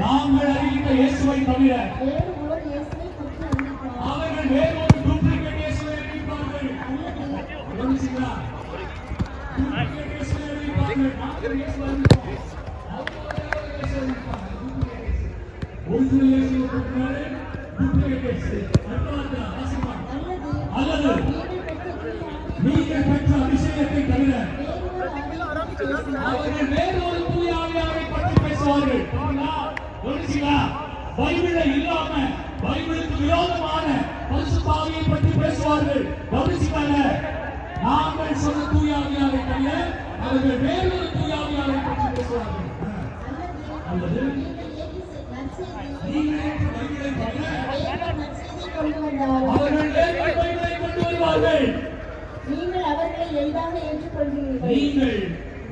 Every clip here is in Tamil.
நாங்கள் அறிவித்த இயேசுவை தவிர அவர்கள் வேறொரு டூப்ளிகேட் இயேசுவை அறிவிப்பார்கள். புரிஞ்சுங்களா? டூப்ளிகேட் இயேசுவை அறிவிப்பார்கள். நாங்கள் இயேசுவை அறிவிப்போம். ஒரிஜினல் இயேசுவை கொடுக்கிறாரு, டூப்ளிகேட் இயேசு. அல்லது நீங்கள் பெற்ற அபிஷேகத்தை தவிர அவர்கள் வேறொரு தூய ஆவியாரை பற்றி பேசுவார்கள். பைபிளை இல்லாம பைபிளுக்கு விரோதமான பரிசுத்த ஆவியை பற்றி பேசுவார்கள். கவனிச்சுக்காங்க. நாங்கள் சொன்ன தூய ஆவியாரை தவிர அவர்கள் வேறொரு தூய ஆவியாரை பற்றி பேசுவார்கள். அல்லது அவர்கள் வேறொரு பைபிளை கொண்டு வருவார்கள். நீங்கள் அவர்களை எளிதாக ஏற்றுக்கொள்கிறீர்கள். நீங்கள்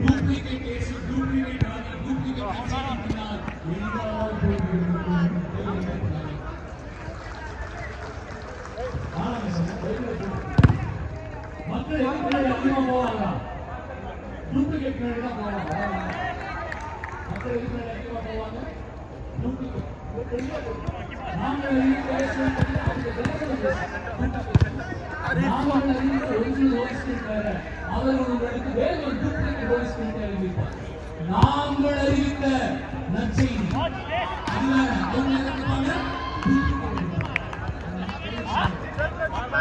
டூப்ளிகேட் கேஸ் டூப்ளிகேட் ஆகி டூப்ளிகேட் கன்சல்டினால் எளிதாக போகிறீர்கள். மக்கள் எதுக்கு அதிகமா போவாங்க? டூப்ளிகேட் மேல போவாங்க. மக்கள் எதுக்கு அதிகமா போவாங்க? டூப்ளிகேட். நாங்கள் அவர்களுக்கு வேறொரு டூப்ளிகேட் ஹோலிஸ்பிரிட்டை அறிவிப்பார். நாங்கள் அறிவித்த நற்செய்தி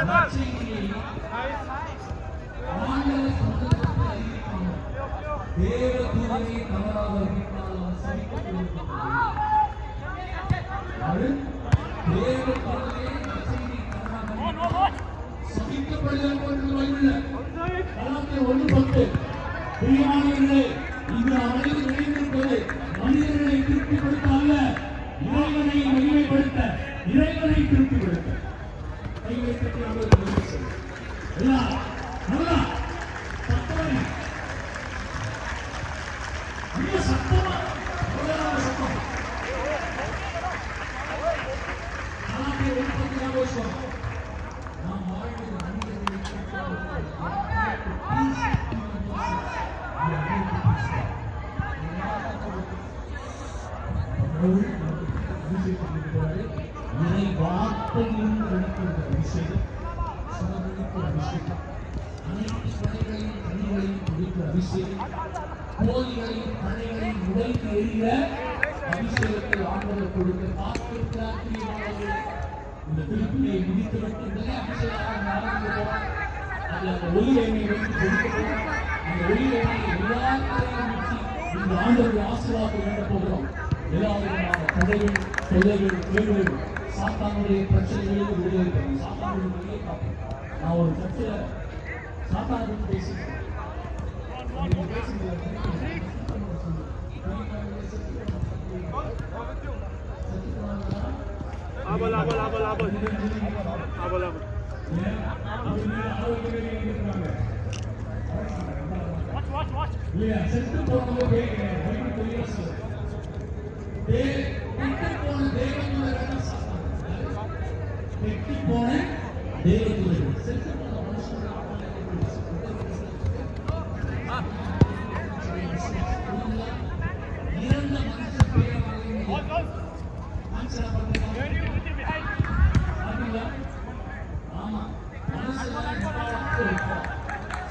நற்செய்தியை தேவ தூதரை தவறாக அறிவித்தால் சபிக்கப்படுவார்கள். தேவ தூதரை நற்செய்தி தவறாக சபிக்கப்படுதல் போன்ற பைபிள்ல கலாத்தியர் 1:10 பிரியமானவர்களே, இங்கு அனைவரும் இணைந்திருப்பது மனிதர்களை திருப்திப்படுத்த அல்ல, இறைவனை மகிமைப்படுத்த, இறைவனை திருப்திப்படுத்த. கைகளை தட்டி அவர்களுக்கு எல்லாம் நல்லா சத்தமா மிக சத்தமா சத்தம் கலாத்தியர் 1:10 நாம் வாழ்வது இறை வார்த்தையின் அபிஷேகம், சமர்ப்பித்த அபிஷேகம், அனைத்து படைகளையும் கனிகளையும் கொடுத்த அபிஷேகம், கோயில்களையும் படைகளையும் உடைத்து எறிகிற அபிஷேகத்தை ஆண்டவர் கொடுக்க காத்திருக்கிறார். இந்த திருப்பியை முடித்துவிட்டு அபிஷேகம் அது அந்த ஒளி எண்ணெய் வைத்து கொடுக்கப்படும். அந்த ஒளி எண்ணெய் எல்லாத்தையும் ஊற்றி இந்த ஆண்டவருடைய ஆசீர்வாதத்தை வேண்ட போகிறோம். எல்லா விதமான தடைகள், தொல்லைகள், கேள்விகள், சாத்தானுடைய பிரச்சனைகளுக்கு விடுதலை தரும். சாத்தானுடைய வெளியே காப்போம். நான் ஒரு சர்ச்சையில் சாத்தானுக்கு பேசுகிறேன்.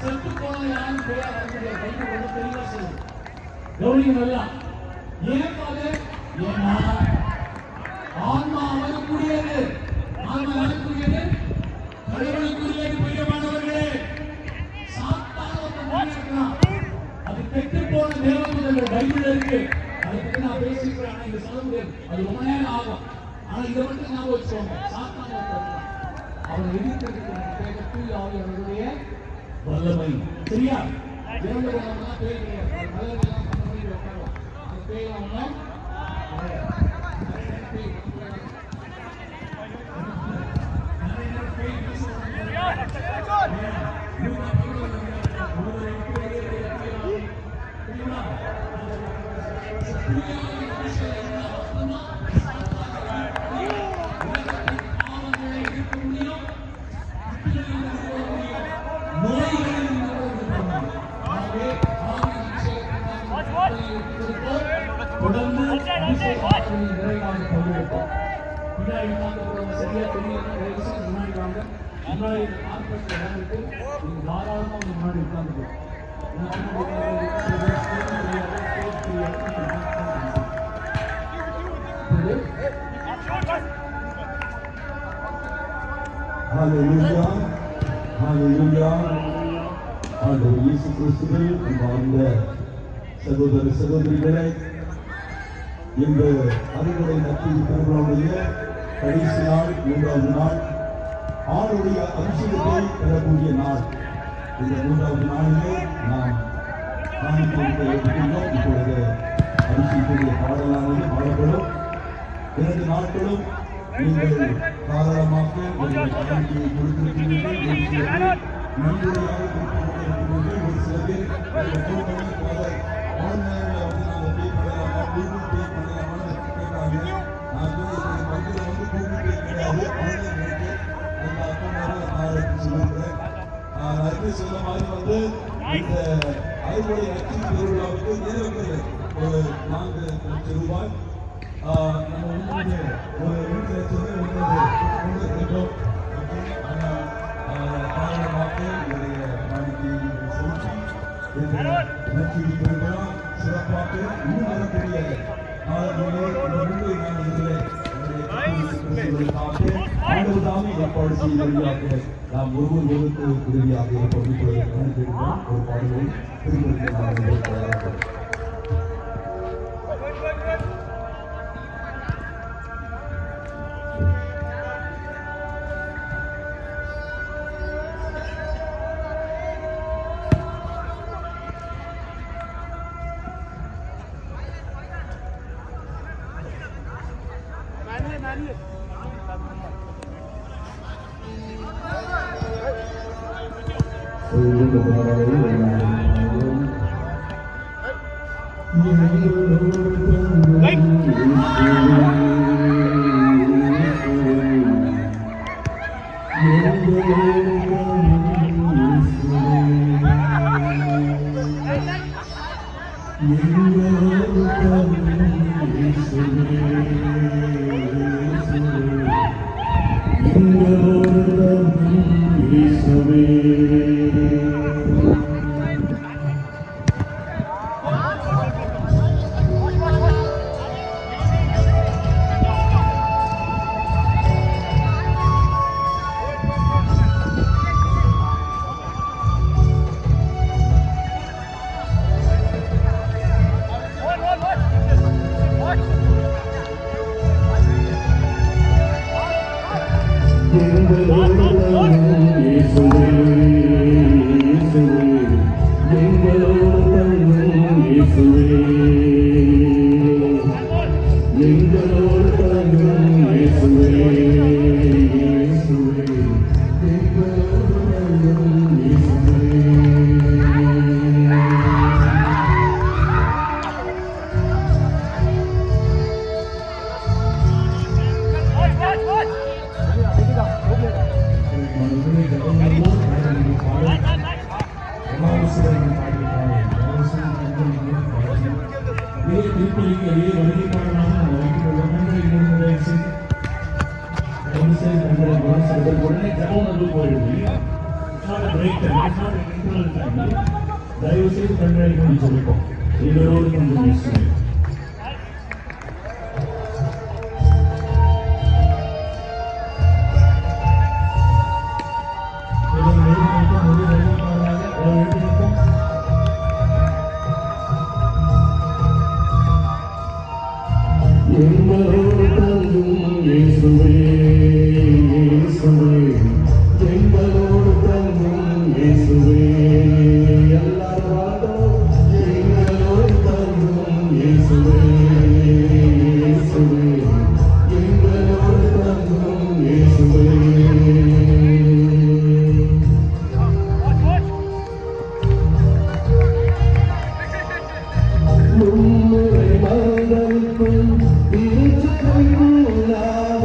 செத்து போன யாரும் கவனிங்க. ஏன்னா ஆன்மா அவனுக்குரியது, ஆன்மா அவனுக்குரியது, கடவுளுக்குரியது. பிரியமானவர்களே, சாத்தான் அது கெட்டு போன தேவதூதர்கள் பைபிள் இருக்கு. அதை பற்றி நான் பேசிக்கிறேன். ஆனா இங்க சொல்ல முடியாது, அது ரொம்ப நேரம் ஆகும். ஆனா இதை மட்டும் ஞாபகம் வச்சுக்கோங்க. சாத்தான் அவன் எதிர்த்து அவர்களுடைய வல்லமை. சரியா? இரண்டு பேர் கிடையாது. பேய் அவன் தொடர்ந்து அபிஷேகம் நிறைவாக பங்கெடுப்போம். பின்னாடி உட்கார்ந்து சரியா தெரியல, முன்னாடி வாங்க. முன்னாடி கார்பெட் இடம் இருக்கு, நீங்க தாராளமா முன்னாடி உட்கார்ந்து. Hallelujah, Hallelujah. ஆண்டவர் இயேசு கிறிஸ்துவில் அன்பார்ந்த சகோதர சகோதரிகளே, இந்த அறுவடை நற்செய்தி திருவிழாவுடைய கடைசி நாள், 3வது நாள், ஆண்டுடைய அபிஷேகத்தை பெறக்கூடிய நாள். இந்த 3வது நாளிலே நாம் காணிக்கையை எடுக்கின்றோம். இப்பொழுது அபிஷேகத்துடைய பாடலானது பாடப்படும். 2 நாட்களும் நீங்கள் தாராளமாக உங்கள் காணிக்கையை கொடுத்திருக்கிறீர்கள். நன்கொடையாக கொடுத்திருக்கிறீர்கள். ஒரு சில பேர் சொல்ல மாதிரி வந்து இந்த அறுவடை நற்செய்தி திருவிழாவுக்கு நேரங்கள் ஒரு 4 லட்சம் ரூபாய் நம்ம வந்து ஒரு 2 லட்சம் கொடுத்திருக்கிறோம். காரணமாக என்னுடைய காணிக்கையை செலுத்தி இந்த நற்செய்தி திருவிழா சிறப்பாக இன்னும் வரக்கூடிய நாளிலே இந்த முன்பை நான் இதிலே ஆண்டவர்தாமே ஏற்பாடு செய்தவர்களாக நாம் ஒருவருக்கு உதவியாக இருப்போம். ஒரு பாடலை திருப்பதிக்கு தயவு செய்து கண்காணிக்க சொல்லிப்போம். எங்களோடு கொஞ்சம் பேசுகிறேன். மும்முறை மலருக்கும் திருச்சபை மூலாக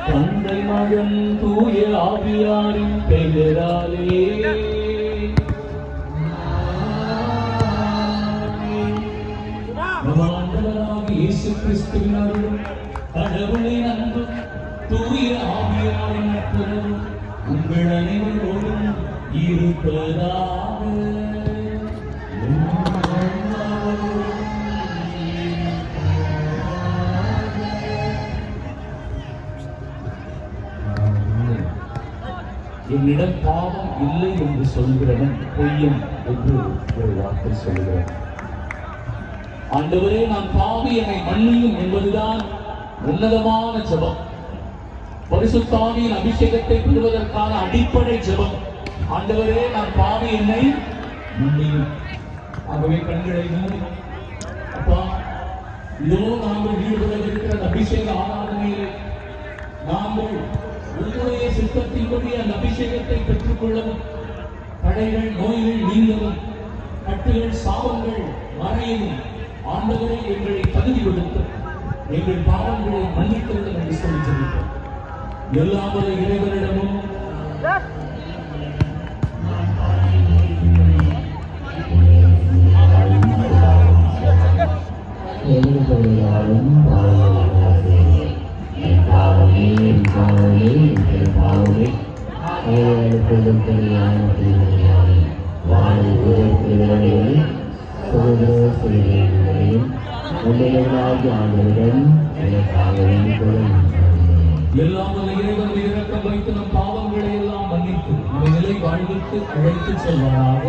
தந்தை மகன் தூய ஆவியாரின் பெயராலே ஆண்டவராகிய இயேசு கிறிஸ்துவின் அருளும் கடவுளின் அன்பும் தூய ஆவியாரின் நட்புறவும் உங்கள் அனைவரோடும் இருப்பதாக. என்னிடம் பாவம் இல்லை என்று சொல்கிறவன் பொய்யன் என்று ஒரு வார்த்தை சொல்கிறார். ஆண்டவரே, நான் பாவி, என்னை மன்னியும் என்பதுதான் உன்னதமான ஜெபம். பரிசுத்த ஆவியின் அபிஷேகத்தை பெறுவதற்கான அடிப்படை ஜெபம். ஆண்டவரே, நான் பாவி, என்னை மன்னியும். ஆகவே கண்களை மூடி, அப்பா, இதோ நாங்கள் ஈடுபடவிருக்கிற அபிஷேக ஆராதனையிலே நாங்கள் உங்களுடைய சித்தத்தின்படி அந்த அபிஷேகத்தை பெற்றுக் கொள்ளவும், தடைகள் நோய்கள் நீங்கவும், கட்டுகள் சாபங்கள் மறையவும் ஆண்டவரை எங்களை தகுதி கொடுத்து எங்கள் பாவங்களை மன்னித்தது என்று சொல்லி சொல்லிட்டோம். எல்லா இறைவனிடமும் எல்லாம் இறைவன் இரக்கம் வைத்து நம் பாவங்களை எல்லாம் மன்னித்து நம்மை நிலை வாழ்விற்கு அழைத்து செல்வாராக.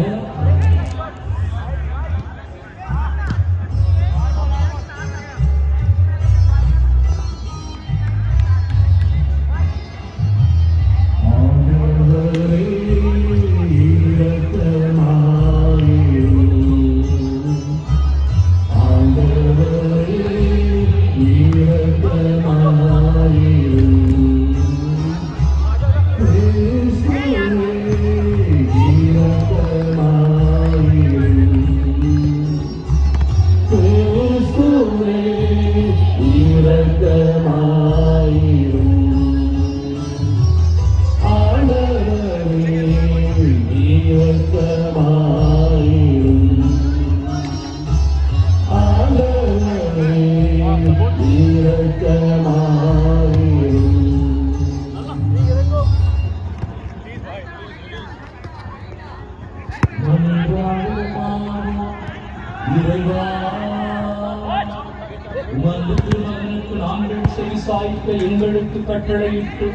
எங்களுக்கு கட்டளையிட்டு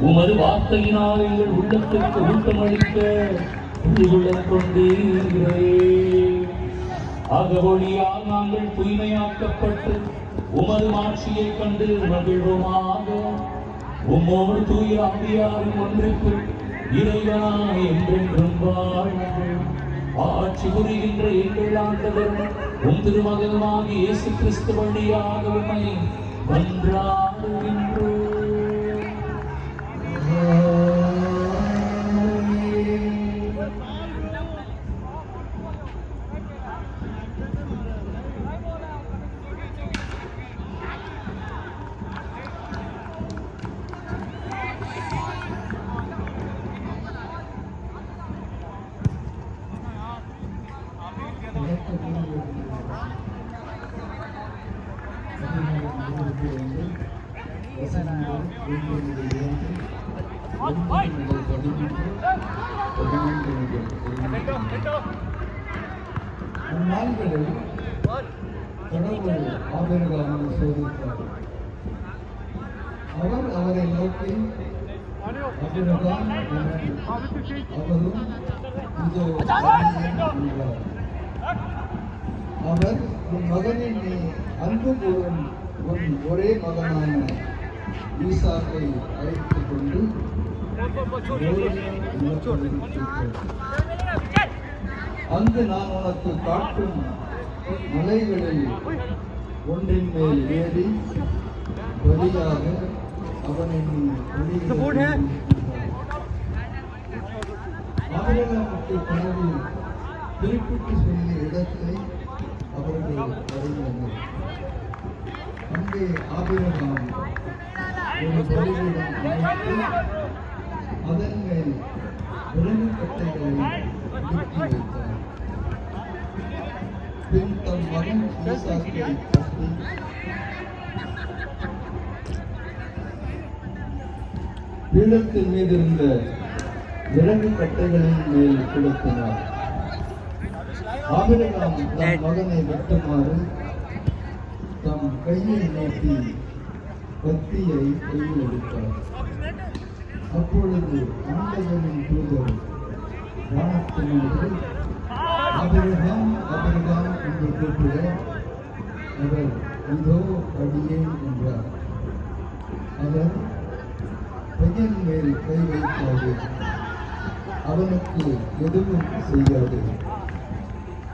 உமது வார்த்தையினால் எங்கள் உள்ளத்திற்கு ஊட்டமளிக்க உள்ளம் கொண்டீர்களே. அகவொழியால் நாங்கள் தூய்மையாக்கப்பட்டு உமது மாட்சியை கண்டு மகிழ்வோமாக. உம்மோடு தூய ஆவியாரின் ஒன்றுக்கு இறைவனாய் என்றென்றும் வாழ்ந்து ஆட்சி புரிகின்ற எங்கள் ஆண்டவர் உம் திருமகனாகி இயேசு கிறிஸ்து வழியாக உம்மை மன்றாடுகின்றோம். அந்நாள்களில் கடவுள் ஆபிரகாமை சோதித்தார். அவர் அவரை நோக்கி, ஆபிரகாம் அவரும் இதோ என்றார். அவர், உன் மகனை நீ அன்பு கூறும் உன் ஒரே மகனான ஈசாக்கை அழைத்துக் கொண்டு அங்கு நான் உனக்கு காட்டும் மலைகளில் ஒன்றின் மேல் ஏறி பலியாக அவனை நீ ஆபிரகாமுக்கு கனவு குறிப்பிட்டு சொல்லிய இடத்தை அவர்கள் அறிந்தனர். அங்கே ஆபிரகாம் ஒரு பலிபீடம் அமைத்து அதன் மேல் விலங்கு கட்டைகளை அடுக்கி வைத்தார். பின் தம் மகன் ஈசாக்கை கட்டி பீடத்தின் மீது இருந்த விலங்கு கட்டைகளின் மேல் கிடத்தினார். ஆபிரகாம் தம் மகனை வெட்டுமாறு தம் கையை நீட்டி கத்தியை கையில் எடுத்தார். அப்பொழுது ஆண்டவரின் தூதர் வானத்திலிருந்து ஆபிரகாம் ஆபிரகாம் என்று கூப்பிட அவர், இதோ அடியேன் என்றார். அவர், பையன் மேல் கை வைக்காது, அவனுக்கு எதுவும் செய்யாது.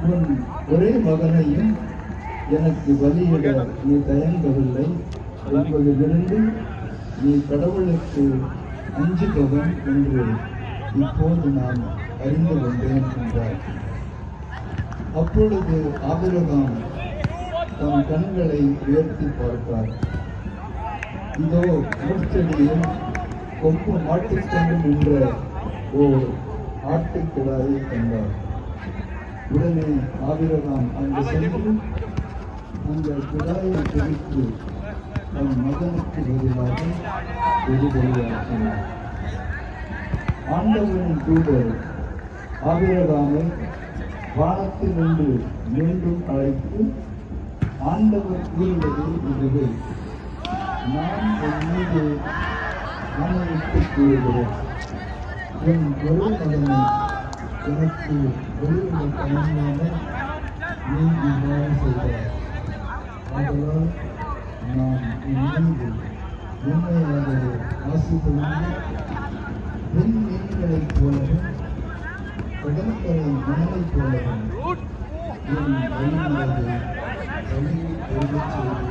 உன் ஒரே மகனையும் எனக்கு பலியிட நீ தயங்கவில்லை என்பதிலிருந்து நீ கடவுளுக்கு அஞ்சுபவன் என்று இப்போது நான் அறிந்து கொண்டேன் என்றார். அப்பொழுது ஆபிரகாம் தம் கண்களை உயர்த்தி பார்த்தார். இதோ முட்செடியில் கொம்பு மாட்டிக்கொண்டு நின்ற ஓர் ஆட்டுக்கிடாயை கண்டார். உடனே ஆபிரகாம் அங்கு சென்று அந்த கிடாயை பிடித்து தன் மகனுக்கு பதிலாக ஒரு பலியாக்கினார். ஆண்டவரின் தூதர் ஆபிரகாமை வானத்தில் நின்று மீண்டும் அழைத்து, ஆண்டவர் கூறுவது இதுவே, நான் என் மீது ஆணையிட்டு கூறுகிறேன், என் ஒரு மகனை எனக்கு வெளியிட தனியாக நீ இவ்வாறு செய்தார். ஆதலால் நான் என் மீது உண்மையாகவே ஆசி பொழிந்து பெண் மீன்களைப் போலவும் கடற்கரை மணலைப் போலவும் என் வழிமுறையை வழியை பெருகச் செய்து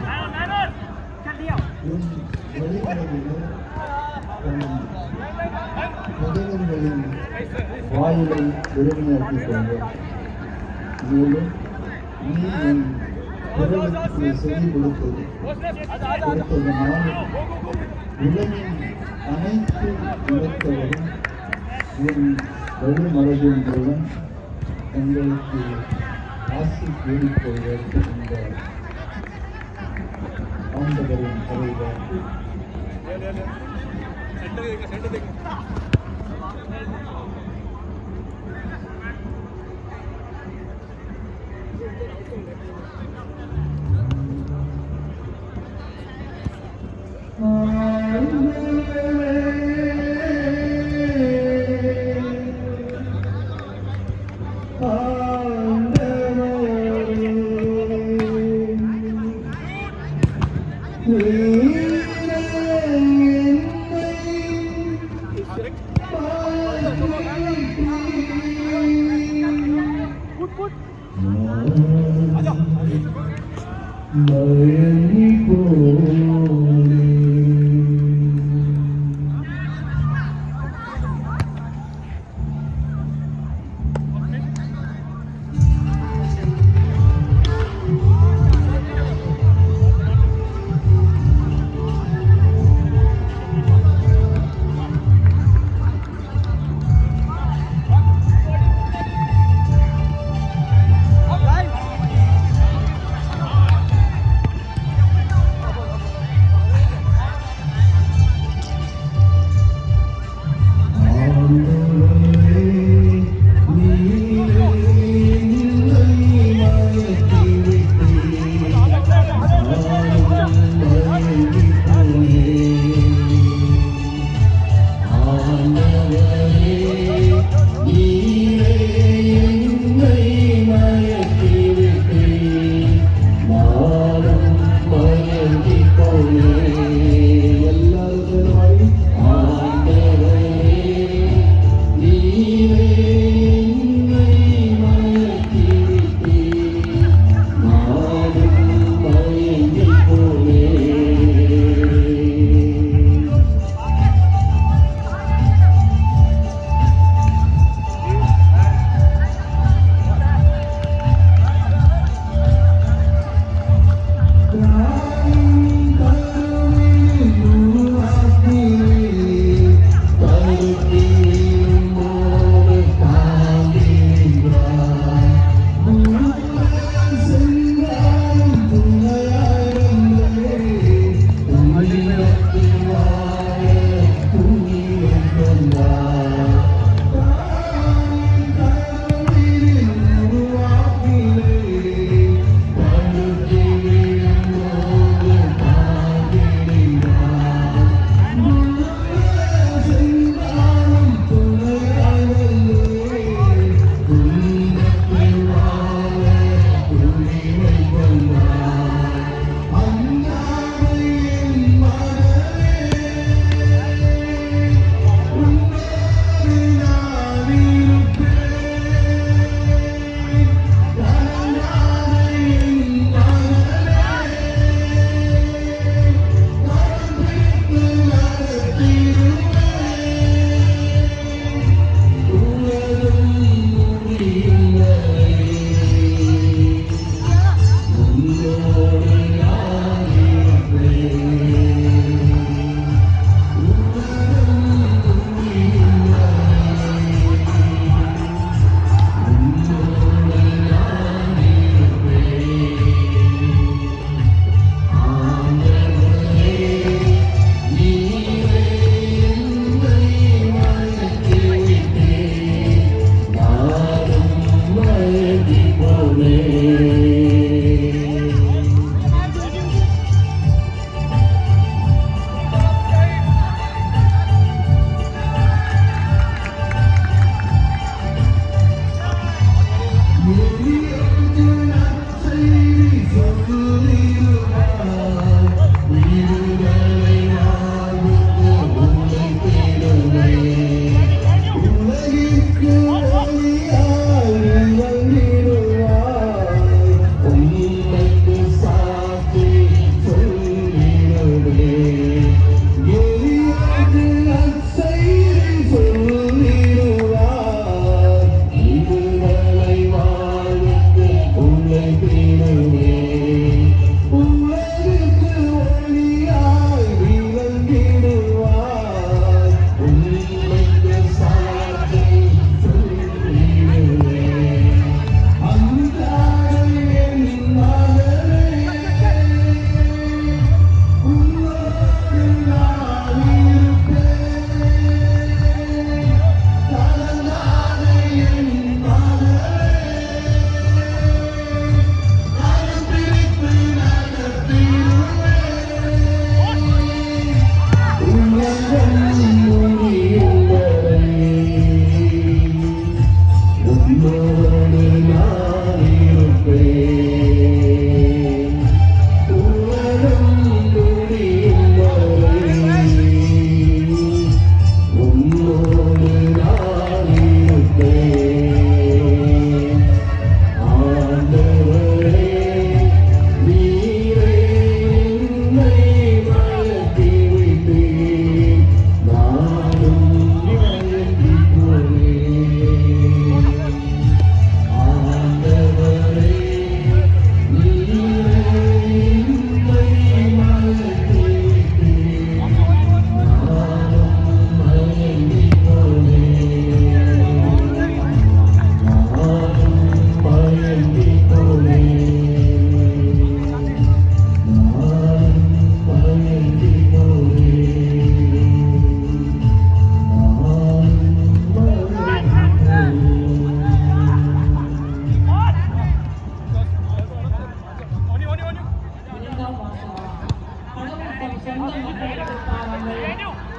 என் வழிமுறையினர் தன் புதவர்களின் வாயிலை பெருமையாக்கிக் கொண்டார். மேலும் நீ என் குரலுக்கு செவி கொடுத்ததனால் உலகின் அனைத்து இழத்தவரும் என் வழிமரபின் மூலம் எங்களுக்கு ஆசி கூடிக்கொள்வர் என்றார். ஆண்டவரின் தலைவர். மழை போலே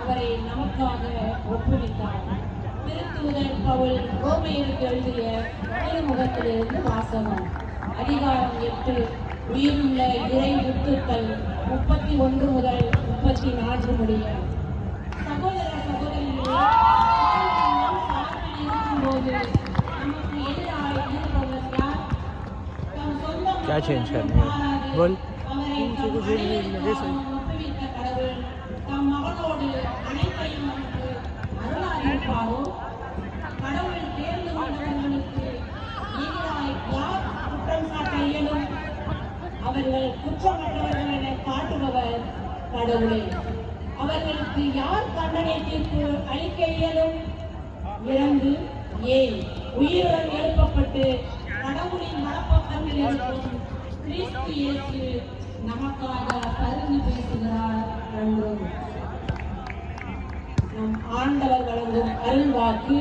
அவரை நமக்காக ஒப்புவித்தார். திருத்தூதர் பவுல் ரோமையருக்கு எழுதிய திருமுகத்திலிருந்து வாசகம். அதிகாரம் 8, உயிருள்ள இறை முத்துக்கள் 31 முதல் 34 முடிய. சகோதர சகோதரிகளே, இருக்கும்போது நமக்கு எதிராக இருப்பவர் யார்? தம் சொந்த क्या चेंज करनी है बोल அவரை தம் ஒப்புவித்த கடவுள் தம் மகனோடு அனைத்தையும் நமக்கு அருளாயிருப்பாரோ? கடவுள் தேர்ந்து கொண்டவர்களுக்கு எதிராய் யார் குற்றம் சாட்ட இயலும்? அவர்கள் குற்றமற்றவர்கள் என காட்டுபவர் கடவுளே. அவர்களுக்கு யார் தண்டனை தீர்ப்பு அளிக்க இயலும்? இறந்து ஏன் உயிருடன் எழுப்பப்பட்டு கடவுளின் மனப்பக்கத்தில் இருக்கும் கிறிஸ்து இயேசு நமக்காக பரிந்து பேசுகிறார் என்றும். நம் ஆண்டவர் வழங்கும் அருள்வாக்கு.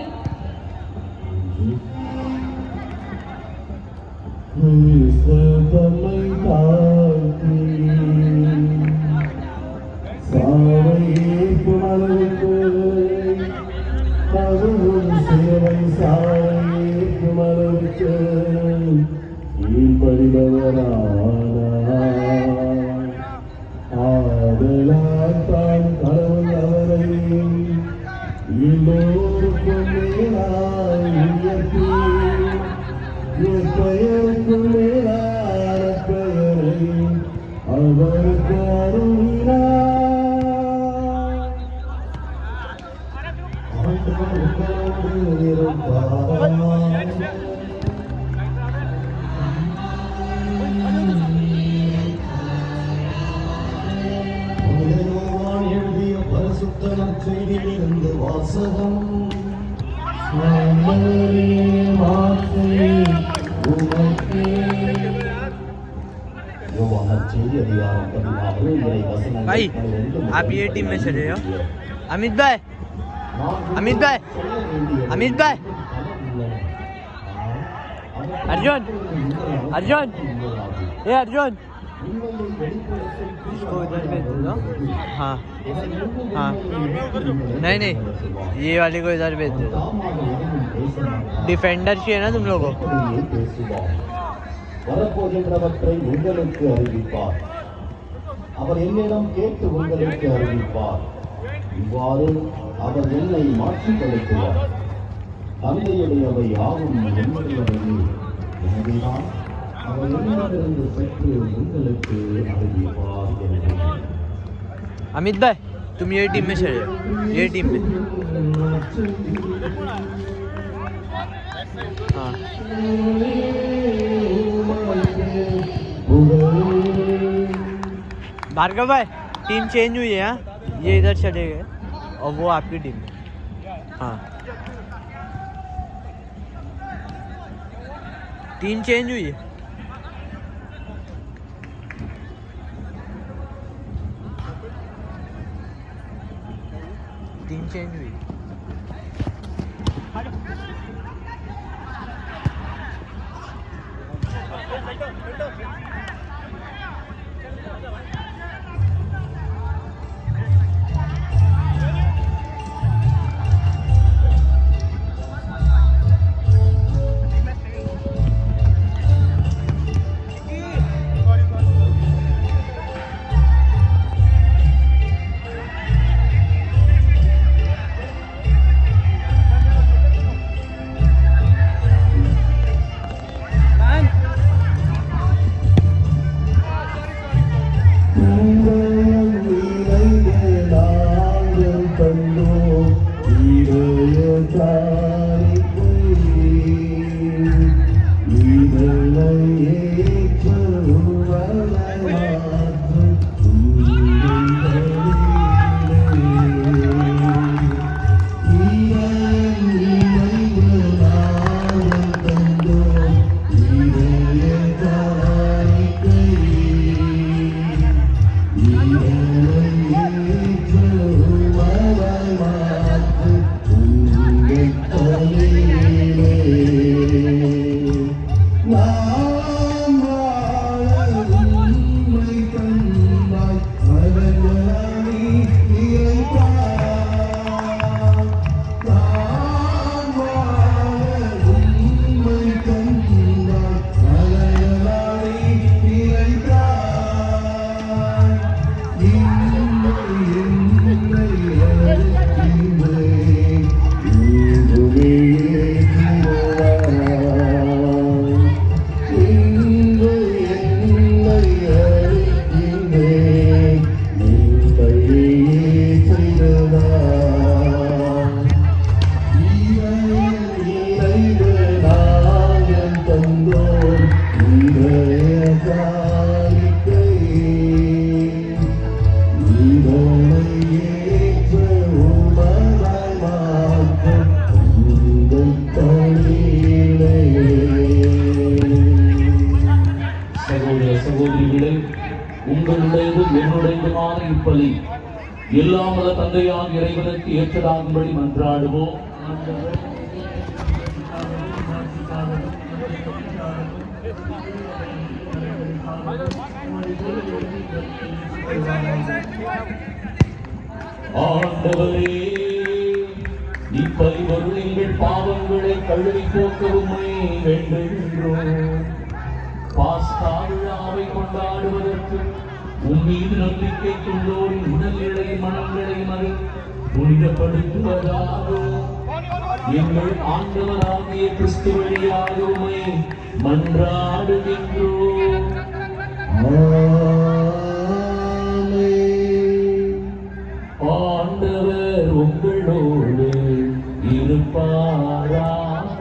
செய்தியிலிருந்து வாசகம். भाई आप ये टीम में चले जाओ. अमित भाई अमित भाई अमित भाई अर्जुन अर्जुन ये अर्जुन इसको इधर भेज दो. हाँ हाँ नहीं नहीं ये वाले को इधर भेज दो. डिफेंडर चाहिए ना तुम लोगों को. வரப்போகின்றவற்றை உங்களுக்கு அறிவிப்பார். அவர் என்னிடம் கேட்டு உங்களுக்கு அறிவிப்பார். இவ்வாறு அவர் என்னை மாற்றிக்கொள்ளுகிறார். தந்தையுடையவை யாவும் என்னுடையவையே. எனவேதான் அவர் என்னிடமிருந்து பெற்று உங்களுக்கு அறிவிப்பார் என்றார். अमित भाई तुम ये टीम में चले जाओ. ये टीम में हाँ भार्गव भाई टीम चेंज हुई है. हाँ ये इधर चले गए और वो आपकी टीम है. हाँ टीम चेंज हुई है. टीम चेंज हुई. உங்களுடையதும் என்னுடையதுமான இப்பலி எல்லாம் வல்ல தந்தையாம் இறைவனுக்கு ஏற்றதாகும்படி மன்றாடுவோம். ஆண்டவரே, இப்பரிவருள் எங்கள் பாவங்களை கழுவி போக்கவுமே வேண்டுகின்றோம். பாஸ்கா விழாவை கொண்டாடுவதற்கு உம்மீது நம்பிக்கை கொண்டோரின் உடல்களையும் மனங்களையும் அது புனிதப்படுத்துவதாக எங்கள் ஆண்டவராகிய கிறிஸ்து வழியாக உம்மை மன்றாடுகின்றோம். ஆண்டவர் உங்களோடு இருப்பாராக.